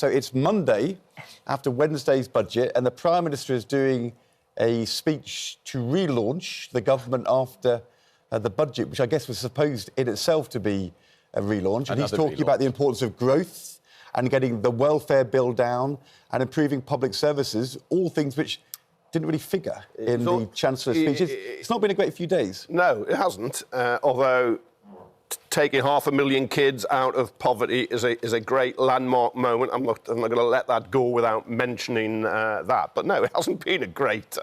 So it's Monday after Wednesday's budget, and the Prime Minister is doing a speech to relaunch the government after the budget, which I guess was supposed in itself to be a relaunch. And he's talking about the importance of growth and getting the welfare bill down and improving public services, all things which didn't really figure in the Chancellor's speech. It's not been a great few days. No, it hasn't, although taking 500,000 kids out of poverty is a great landmark moment. I'm not going to let that go without mentioning that. But no, it hasn't been a great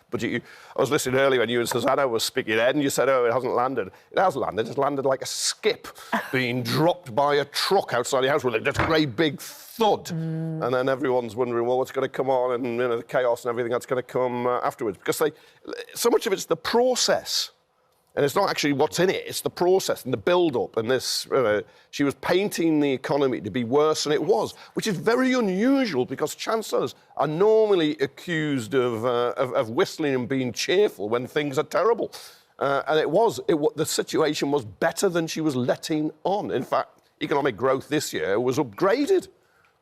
budget. I was listening earlier when you and Susanna were speaking, Ed, and you said, oh, it hasn't landed. It has landed. It's landed like a skip being dropped by a truck outside the house with a great big thud. And then everyone's wondering, well, what's going to come on, and the chaos and everything that's going to come afterwards. Because so much of it's the process. And it's not actually what's in it, it's the process and the build-up. And this, she was painting the economy to be worse than it was, which is very unusual because chancellors are normally accused of whistling and being cheerful when things are terrible. And the situation was better than she was letting on. In fact, economic growth this year was upgraded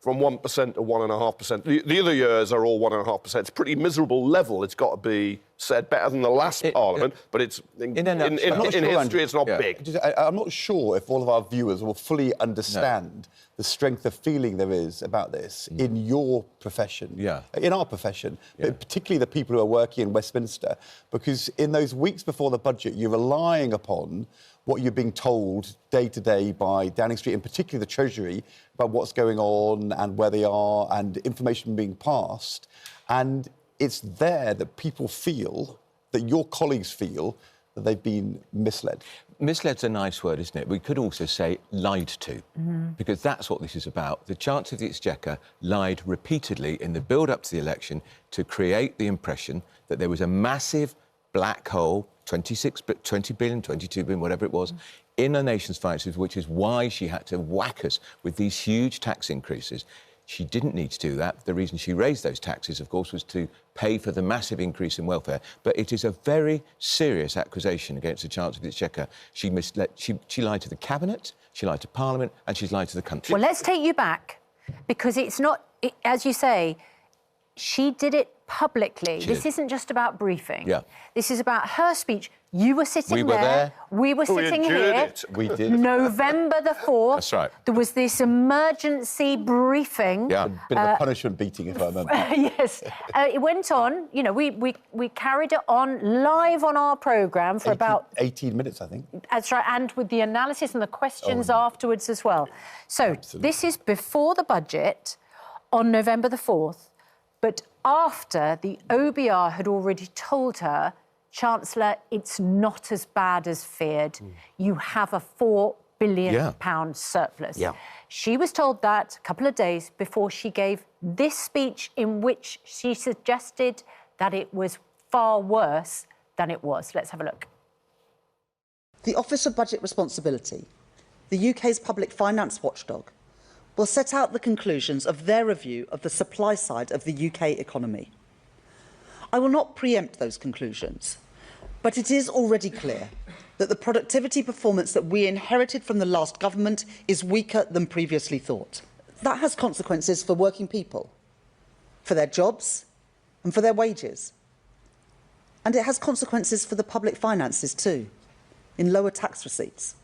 from 1% to 1.5%. The other years are all 1.5%. It's a pretty miserable level, it's got to be said, better than the last Parliament, but it's in history, it's not big. I'm not sure if all of our viewers will fully understand the strength of feeling there is about this in your profession, in our profession, but particularly the people who are working in Westminster, because in those weeks before the budget, you're relying upon what you're being told day to day by Downing Street, and particularly the Treasury, about what's going on and where they are and information being passed. And it's there that people feel, that your colleagues feel, that they've been misled. Misled's a nice word, isn't it? We could also say lied to, because that's what this is about. The Chancellor of the Exchequer lied repeatedly in the build-up to the election to create the impression that there was a massive black hole, 20 billion, 22 billion, whatever it was, in the nation's finances, which is why she had to whack us with these huge tax increases. She didn't need to do that. The reason she raised those taxes, of course, was to pay for the massive increase in welfare. But it is a very serious accusation against the Chancellor of the Exchequer. She misled, she lied to the Cabinet, she lied to Parliament, and she's lied to the country. Well, let's take you back, because it's not, as you say, she did it publicly. This isn't just about briefing. This is about her speech. You were sitting there. We were sitting here. We did. November the 4th. That's right. There was this emergency briefing. A bit of a punishment beating, if I remember. Yes. It went on. You know, we carried it on live on our programme for about 18 minutes, I think. That's right, and with the analysis and the questions afterwards as well. So this is before the budget on November the 4th. But after the OBR had already told her, Chancellor, it's not as bad as feared. You have a £4 billion surplus. She was told that a couple of days before she gave this speech in which she suggested that it was far worse than it was. Let's have a look. The Office of Budget Responsibility, the UK's public finance watchdog, will set out the conclusions of their review of the supply side of the UK economy. I will not preempt those conclusions, but it is already clear that the productivity performance that we inherited from the last government is weaker than previously thought. That has consequences for working people, for their jobs and for their wages. And it has consequences for the public finances too, in lower tax receipts.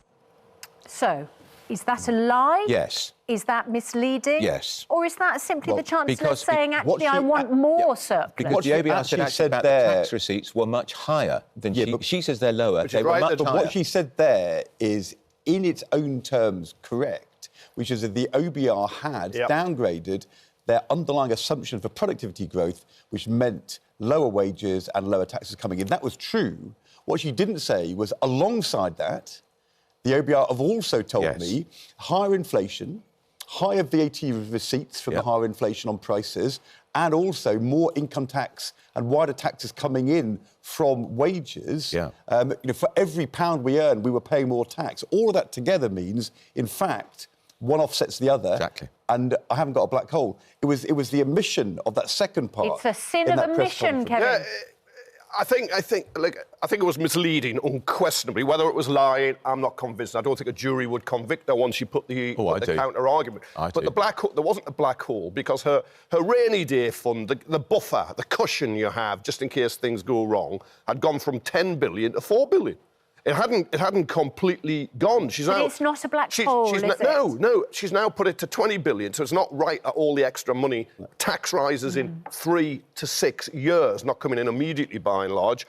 So, is that a lie? Yes. Is that misleading? Yes. Or is that simply the Chancellor saying, actually, I want more surplus? Because the OBR said actually that the tax receipts were much higher than she says they're lower. They were much higher. What she said there is, in its own terms, correct, which is that the OBR had downgraded their underlying assumption for productivity growth, which meant lower wages and lower taxes coming in. That was true. What she didn't say was, alongside that, the OBR have also told me higher inflation, higher VAT receipts from the higher inflation on prices, and also more income tax and wider taxes coming in from wages. For every £1 we earn, we were paying more tax. All of that together means, in fact, one offsets the other. Exactly. And I haven't got a black hole. It was the omission of that second part. It's a sin of omission, Kevin. I think it was misleading, unquestionably. Whether it was lying, I'm not convinced. I don't think a jury would convict her once she put the counter argument. But the black hole, there wasn't a black hole because her rainy day fund, the buffer, the cushion you have just in case things go wrong, had gone from 10 billion to 4 billion. It hadn't completely gone. It's not a black hole, is it? No. She's now put it to 20 billion, so it's not right at all the extra money. Tax rises in 3 to 6 years, not coming in immediately by and large,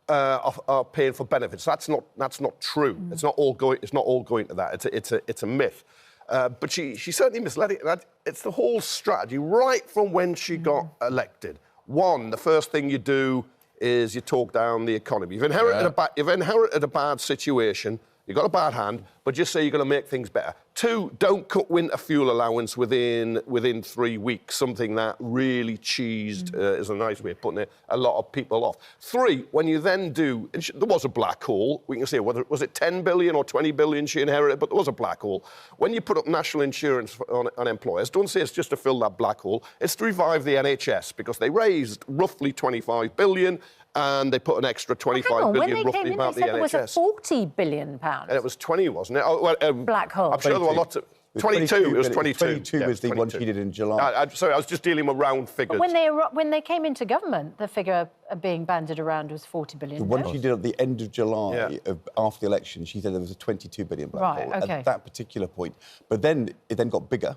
are paying for benefits. That's not true. It's not all going to that. It's a myth. But she certainly misled it. It's the whole strategy right from when she got elected. One, the first thing you do is you talk down the economy. You've inherited a bad situation, you've got a bad hand, but just say you're going to make things better. 2, don't cut winter fuel allowance within 3 weeks, something that really cheesed, is a nice way of putting it, a lot of people off. 3, when you then do, there was a black hole, we can say, whether was it 10 billion or 20 billion she inherited, but there was a black hole. When you put up national insurance on employers, don't say it's just to fill that black hole, it's to revive the NHS, because they raised roughly 25 billion, and they put an extra 25 billion roughly about the NHS. There was a 40 billion pounds. And it was 20, wasn't it? Oh, well, black hole. I'm sure there were lots of... 22, it was 22. 22 was the one she did in July. Sorry, I was just dealing with round figures. But when they came into government, the figure being bandied around was 40 billion. The one she did at the end of July, after the election, she said there was a 22 billion black hole at that particular point. But then it got bigger.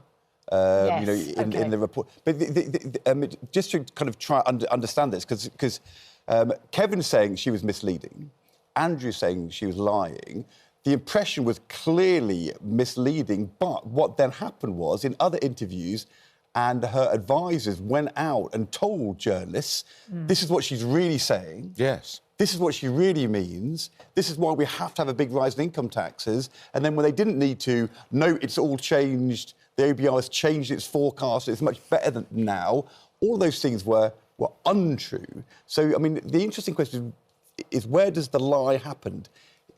In the report. But just to kind of try and understand this, because Kevin's saying she was misleading, Andrew's saying she was lying. The impression was clearly misleading, but what then happened was, in other interviews, and her advisors went out and told journalists, this is what she's really saying. Yes. This is what she really means. This is why we have to have a big rise in income taxes. And then when they didn't need to, no, it's all changed. The OBR has changed its forecast. It's much better than now. All those things were untrue. So, I mean, the interesting question is where does the lie happen?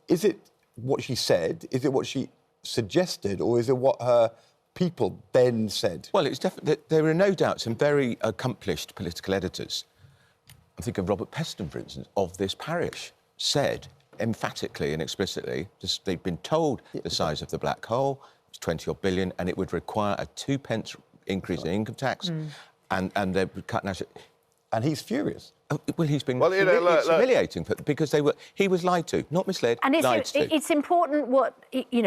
Is it what she said? Is it what she suggested? Or is it what her people then said? Well, it's definitely... There are no doubt some very accomplished political editors. I think of Robert Peston, for instance, of this parish, said emphatically and explicitly, they'd been told the size of the black hole, it's 20 billion, and it would require a 2p increase in income tax, and they would cut national... And he's furious. Well, he's been humiliating because he was lied to, not misled, and lied to. It's important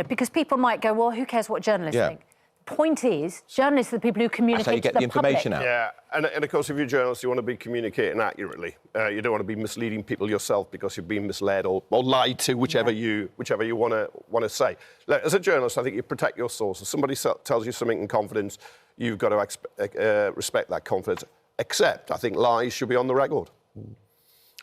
because people might go, well, who cares what journalists think? Point is, journalists are the people who communicate That's how you get to the information public. out. Yeah, and of course, if you're a journalist, you want to be communicating accurately. You don't want to be misleading people yourself because you've been misled or lied to, whichever you want to say. Look, as a journalist, I think you protect your sources. If somebody tells you something in confidence, you've got to respect that confidence. Except, I think lies should be on the record.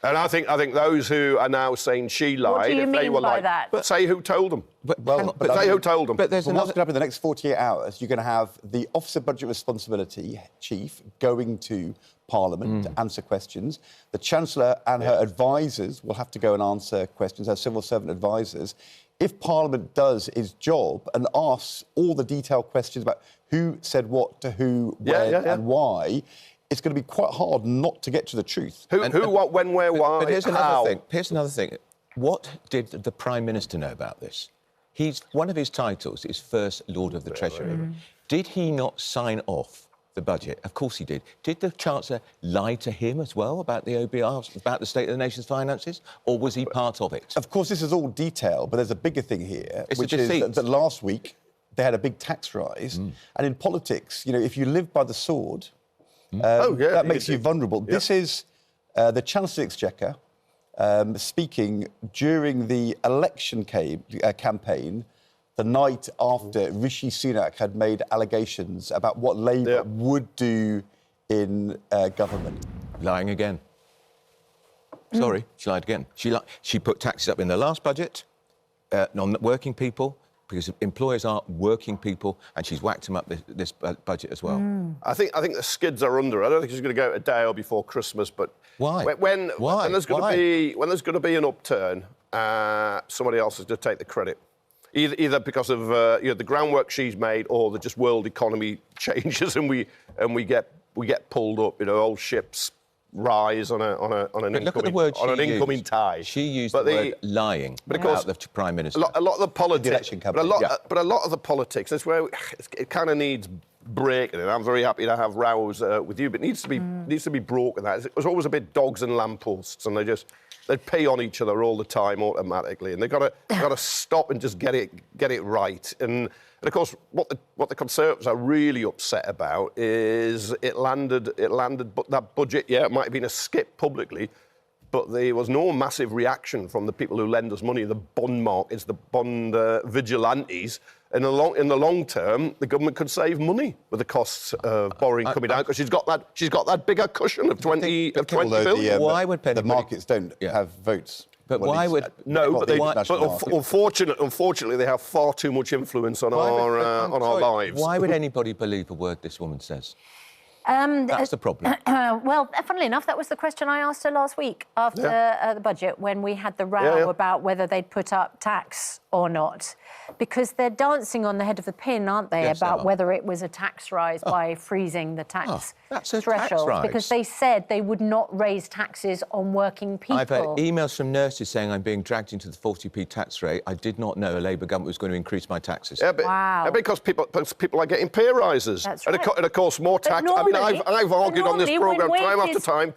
And I think those who are now saying she lied, what do you mean by that? But say who told them. Say who told them. But what's going to happen in the next 48 hours, you're going to have the Office of Budget Responsibility chief going to Parliament to answer questions. The Chancellor and her advisors will have to go and answer questions, her civil servant advisors. If Parliament does its job and asks all the detailed questions about who said what to who, when and why, it's going to be quite hard not to get to the truth. Who, what, when, where, why, But here's how. another thing. What did the Prime Minister know about this? One of his titles is First Lord of the Treasury. Did he not sign off the budget? Of course he did. Did the Chancellor lie to him as well about the OBR, about the state of the nation's finances, or was he part of it? Of course, this is all detail, but there's a bigger thing here, It's which is that last week they had a big tax rise. And in politics, if you live by the sword... that makes you vulnerable. Yeah. This is the Chancellor Exchequer speaking during the election campaign the night after Rishi Sunak had made allegations about what Labour would do in government. Lying again. Sorry, she lied again. She put taxes up in the last budget on working people, because employers are working people, and she's whacked them up this budget as well. I think the skids are under. I don't think she's going to go a day or before Christmas, but why? When there's going to be an upturn, somebody else is going to take the credit. Either because of the groundwork she's made, or the just world economy changes and we get pulled up. Old ships rise on an incoming tide. She used the word lying about the Prime Minister. A lot of the politics, but a lot of the politics, that's where it kind of needs breaking. And I'm very happy to have rows with you, but it needs to be broken. It was always a bit dogs and lampposts, and they'd pee on each other all the time automatically, and they've got to stop and just get it right. And of course, what the Conservatives are really upset about is it landed that budget. Yeah, it might have been a skip publicly, but there was no massive reaction from the people who lend us money, the bond markets, the bond vigilantes. In the long term, the government could save money with the costs of borrowing coming down, because she's got that bigger cushion of 20 billion. Why would the markets don't have votes? But why would unfortunately they have far too much influence on our lives. Why would anybody believe a word this woman says? That's the problem. Well, funnily enough, that was the question I asked her last week after the budget, when we had the row about whether they'd put up tax or not. Because they're dancing on the head of the pin, aren't they, about whether it was a tax rise by freezing the tax threshold. Because they said they would not raise taxes on working people. I've had emails from nurses saying I'm being dragged into the 40p tax rate. I did not know a Labour government was going to increase my taxes. Yeah, but, because people are getting pay rises. That's right. And of course, more tax. I mean, I've argued on this programme time after time.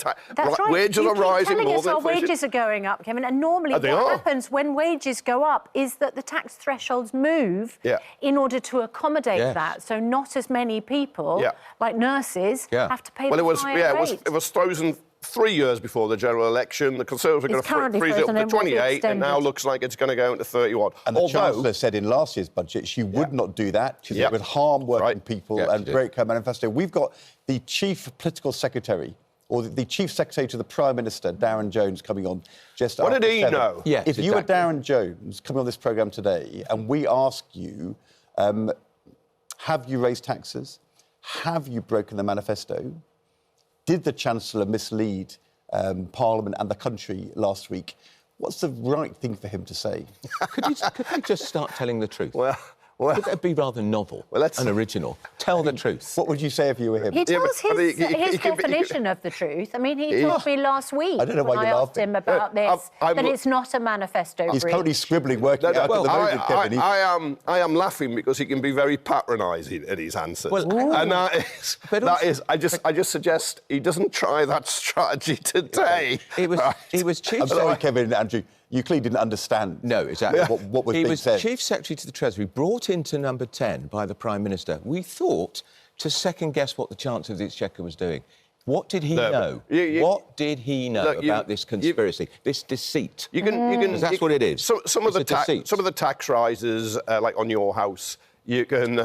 Wages are rising more than inflation. Our wages are going up, Kevin. And normally what happens when wages go up is that the tax thresholds move in order to accommodate that. So not as many people, like nurses, have to pay the higher rate. It was frozen 3 years before the general election. The Conservatives are going to freeze it up to 28. It now looks like it's going to go into 31. And the Chancellor said in last year's budget she would not do that. She said it would harm working people and break her manifesto. We've got the Chief Political Secretary, or the Chief Secretary to the Prime Minister, Darren Jones, coming on just after 7. What did he know? Yes, if you were Darren Jones coming on this programme today and we ask you, have you raised taxes? Have you broken the manifesto? Did the Chancellor mislead Parliament and the country last week? What's the right thing for him to say? Could he just start telling the truth? Well, would that be rather novel and original? Tell the truth. What would you say if you were him? He tells his definition of the truth. I mean, he told me last week when I asked him about this, that it's not a manifesto He's breach. currently scribbling, working out at the moment, Kevin. I am laughing because he can be very patronising in his answers. And that is, I just suggest he doesn't try that strategy today. He was chief... I'm sorry, Kevin and Andrew. You clearly didn't understand. No, exactly. What was being said. He was Chief Secretary to the Treasury, brought into number 10 by the Prime Minister, we thought, to second-guess what the Chancellor of the Exchequer was doing. What did he know? What did he know about this conspiracy, this deceit? That's what it is. Some of the tax rises, like on your house, you can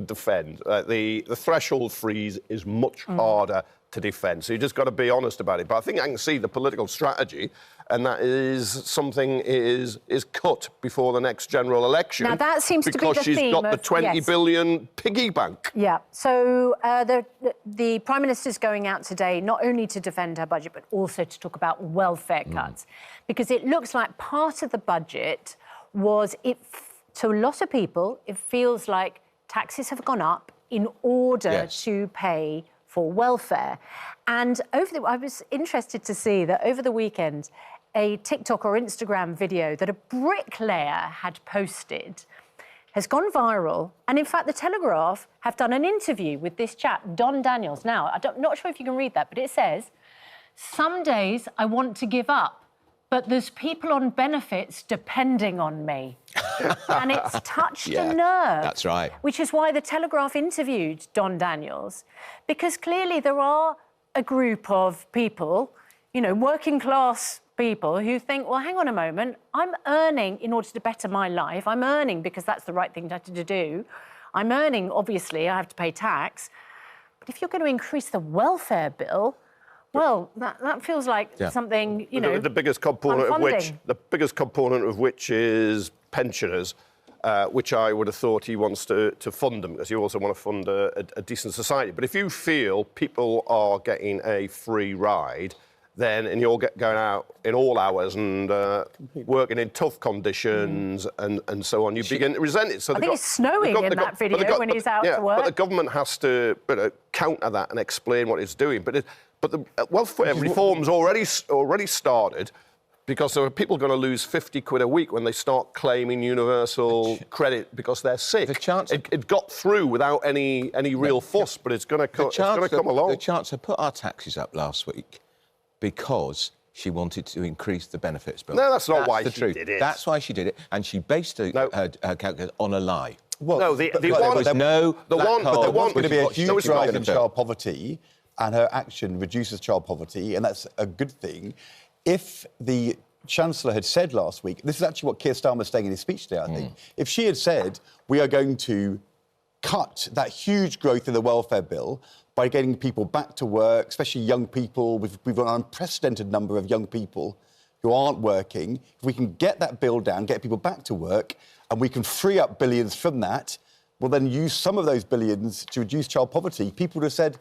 defend. The threshold freeze is much harder to defend. So you just got to be honest about it. But I think I can see the political strategy, and that is something is cut before the next general election. Now that seems to be the theme. Because she's got the 20 billion piggy bank. Yeah. So the Prime Minister's going out today not only to defend her budget, but also to talk about welfare cuts, because it looks like part of the budget was to a lot of people, it feels like taxes have gone up in order to pay for welfare. And I was interested to see that over the weekend, a TikTok or Instagram video that a bricklayer had posted has gone viral. And in fact, the Telegraph have done an interview with this chap, Don Daniels. Now, I'm not sure if you can read that, but it says, "Some days I want to give up, but there's people on benefits depending on me." And it's touched a nerve. That's right. Which is why the Telegraph interviewed Don Daniels, because clearly there are a group of people, working class people who think, well, hang on a moment, I'm earning in order to better my life. I'm earning because that's the right thing to do. I'm earning, obviously, I have to pay tax. But if you're going to increase the welfare bill, well, that feels like something, The biggest component of which is pensioners, which I would have thought he wants to fund them, because you also want to fund a decent society. But if you feel people are getting a free ride, and you're going out in all hours and working in tough conditions and so on, you begin to resent it. So I think it's snowing in that video when he's out to work. But the government has to counter that and explain what it's doing. But But the welfare reform's already started, because there are people going to lose 50 quid a week when they start claiming universal credit because they're sick. It got through without any real fuss, but it's going to come along. The Chancellor put our taxes up last week because she wanted to increase the benefits bill. No, that's not why she did it. That's why she did it, and she based her calculation on a lie. Well, no, there was going to be a huge rise in child poverty, and her action reduces child poverty, and that's a good thing. If the Chancellor had said last week, this is actually what Keir Starmer was saying in his speech today, I think. If she had said, we are going to cut that huge growth in the welfare bill by getting people back to work, especially young people, we've got an unprecedented number of young people who aren't working. If we can get that bill down, get people back to work, and we can free up billions from that, we'll then use some of those billions to reduce child poverty. People would have said,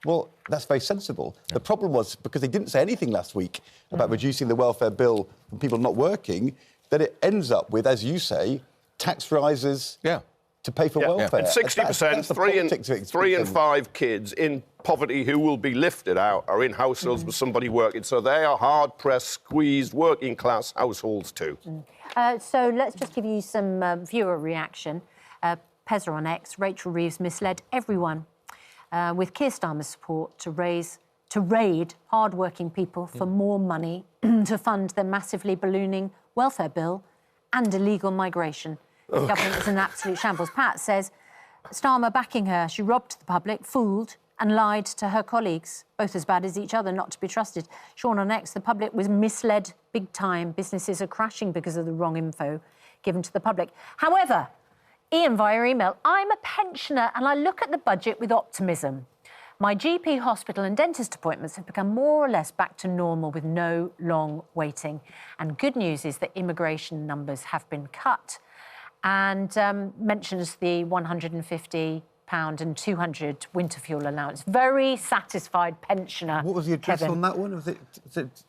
well, that's very sensible. The problem was, because they didn't say anything last week about reducing the welfare bill from people not working, that it ends up with, as you say, tax rises to pay for welfare. And 60%, three in five kids in poverty who will be lifted out are in households with somebody working. So they are hard-pressed, squeezed, working-class households too. So let's just give you some viewer reaction. Pezza on X, Rachel Reeves misled everyone. With Keir Starmer's support to raid hard-working people for more money to fund their massively ballooning welfare bill and illegal migration. The government is an absolute shambles. Pat says, Starmer backing her. She robbed the public, fooled and lied to her colleagues, both as bad as each other, not to be trusted. Sean on X, the public was misled big time. Businesses are crashing because of the wrong info given to the public. However, Ian via email, I'm a pensioner and I look at the budget with optimism. My GP, hospital and dentist appointments have become more or less back to normal with no long waiting. And good news is that immigration numbers have been cut, and mentions the £150 and 200 winter fuel allowance. Very satisfied pensioner. What was the address Kevin. on that one? Was it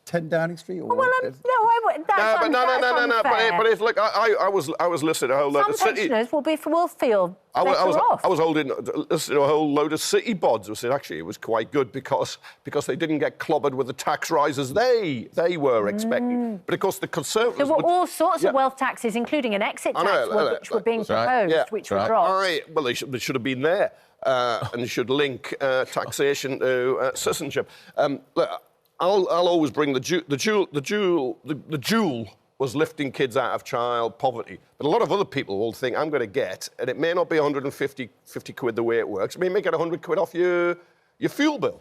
10 Downing Street? Or well, I wouldn't. But it's like I was listening to a whole load of city. Pensioners will feel I was listening to a whole load of city bods who said actually it was quite good because they didn't get clobbered with the tax rises they were expecting. But of course the Conservatives. There were all sorts of wealth taxes, including an exit tax, which were being proposed, which were dropped. Well, they should have been there, and should link taxation to citizenship. Look, I'll always bring the jewel was lifting kids out of child poverty. But a lot of other people will think, I'm going to get, and it may not be 150 quid the way it works. I mean, you may get 100 quid off your fuel bill.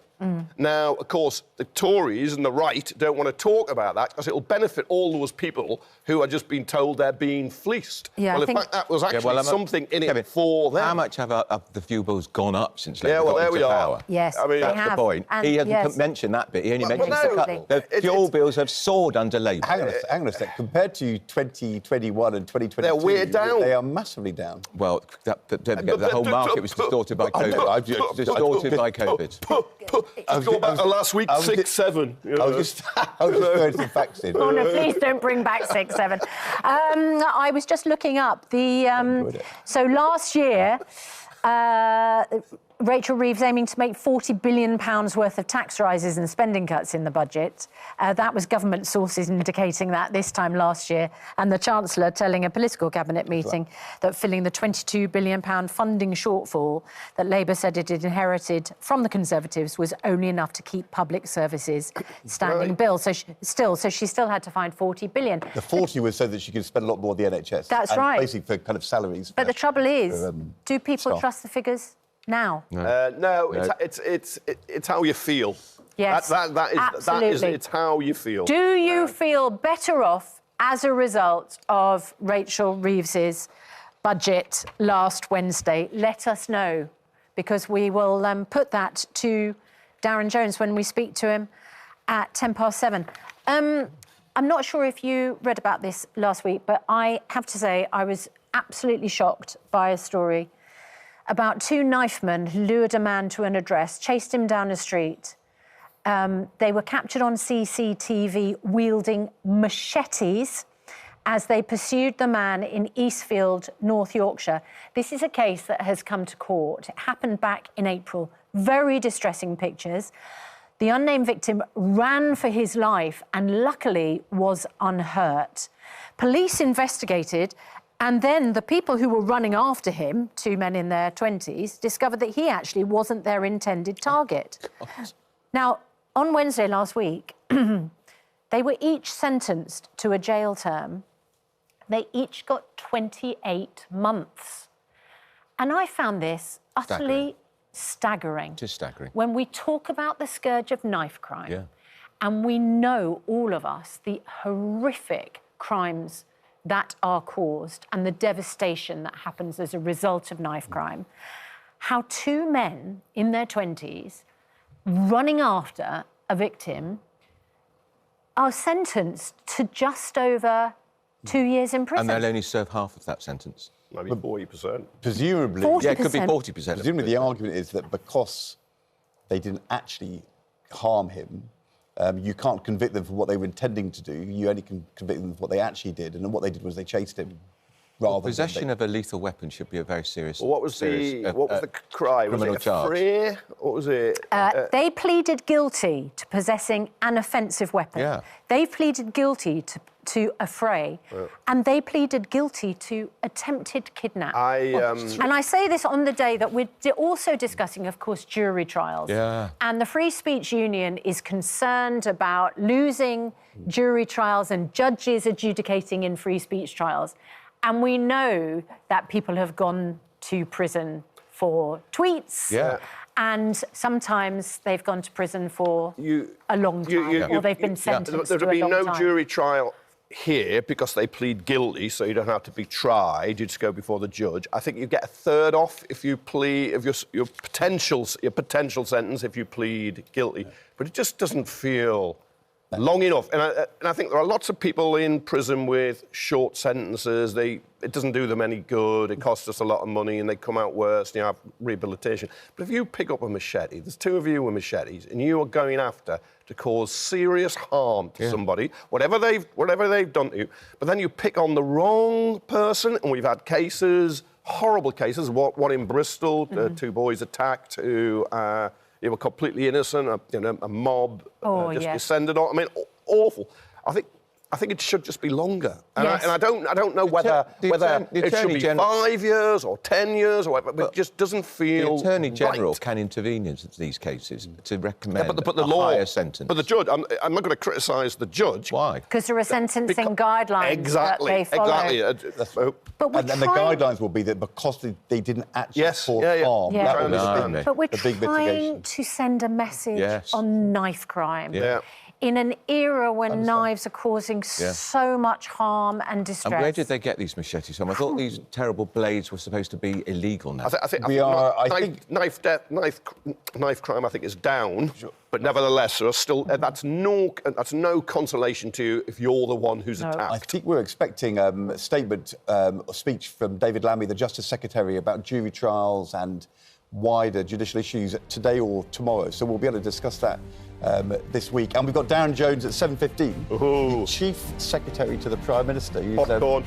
Now, of course, the Tories and the right don't want to talk about that because it'll benefit all those people who are just being told they're being fleeced. Yeah, well, in fact, that was actually something in it for them. How much have the fuel bills gone up since Labour got into power? Yes, I mean, that's the point. And he hasn't mentioned that bit. He only mentions the cut. The fuel bills have soared under Labour. Hang on a sec. Compared to 2021 and 2022, they're way down. They are massively down. Well, the whole market was distorted by COVID. Distorted by COVID. Last week, 6-7. I was just throwing some facts in. Oh, no, please don't bring back 6-7. I was just looking up the... so last year, Rachel Reeves aiming to make £40 billion worth of tax rises and spending cuts in the budget. That was government sources indicating that this time last year, and the Chancellor telling a political cabinet meeting that filling the £22 billion funding shortfall that Labour said it had inherited from the Conservatives was only enough to keep public services standing bill. So she still had to find £40 billion. The 40 was so that she could spend a lot more on the NHS. That's right. Basically for kind of salaries. But the trouble is, do people trust the figures now? No, it's how you feel. Yes, absolutely. It's how you feel. Do you feel better off as a result of Rachel Reeves's budget last Wednesday? Let us know, because we will put that to Darren Jones when we speak to him at 7:10. I'm not sure if you read about this last week, but I have to say I was absolutely shocked by a story about two knifemen who lured a man to an address, chased him down a street. They were captured on CCTV wielding machetes as they pursued the man in Eastfield, North Yorkshire. This is a case that has come to court. It happened back in April. Very distressing pictures. The unnamed victim ran for his life and luckily was unhurt. Police investigated, and then the people who were running after him, 2 men in their 20s, discovered that he actually wasn't their intended target. Now, on Wednesday last week, they were each sentenced to a jail term. They each got 28 months. And I found this utterly staggering. Just staggering. When we talk about the scourge of knife crime, and we know, all of us, the horrific crimes that are caused and the devastation that happens as a result of knife crime, how 2 men in their 20s running after a victim are sentenced to just over 2 years in prison. And they'll only serve half of that sentence. Maybe 40%. Presumably... 40%. Yeah, it could be 40%. Presumably the argument is that because they didn't actually harm him, you can't convict them for what they were intending to do. You only can convict them for what they actually did, and what they did was they chased him. Possession of a lethal weapon should be a very serious... Well, what was the crime? Was it a free? What was it? They pleaded guilty to possessing an offensive weapon. Yeah. They pleaded guilty to a fray, and they pleaded guilty to attempted kidnap. And I say this on the day that we're also discussing, of course, jury trials. Yeah. And the Free Speech Union is concerned about losing jury trials and judges adjudicating in free speech trials. And we know that people have gone to prison for tweets. Yeah. And sometimes they've gone to prison for a long time, or they've been sentenced to a long time. There'd be no jury trial here because they plead guilty, so you don't have to be tried. You just go before the judge. I think you get a third off if you plead, if your potential sentence if you plead guilty. But it just doesn't feel long enough. And I think there are lots of people in prison with short sentences. It doesn't do them any good. It costs us a lot of money, and they come out worse, and you have rehabilitation. But if you pick up a machete, there's 2 of you with machetes, and you are going after to cause serious harm to somebody, whatever they've done to you, but then you pick on the wrong person, and we've had cases, horrible cases, one in Bristol, 2 boys attacked who... they were completely innocent. A mob just descended on. I mean, awful. I think it should just be longer. And I don't know whether it should be 5 years or 10 years or whatever. But it just doesn't feel. The Attorney General right. can intervene in these cases to recommend but the a law, higher sentence. But the judge, I'm not going to criticise the judge. Why? Because there are sentencing guidelines that they follow. Exactly. But the guidelines will be that because they didn't actually cause harm, Yeah. that will be But we're the big trying mitigation. to send a message on knife crime. Yeah. In an era when knives are causing so much harm and distress. And where did they get these machetes from? I thought these terrible blades were supposed to be illegal now. I think knife crime, I think, is down, but nevertheless, there are still that's no consolation to you if you're the one who's attacked. I think we're expecting a statement, a speech from David Lammy, the Justice Secretary, about jury trials and wider judicial issues today or tomorrow. So we'll be able to discuss that this week. And we've got Darren Jones at 7:15, the Chief Secretary to the Prime Minister. Popcorn.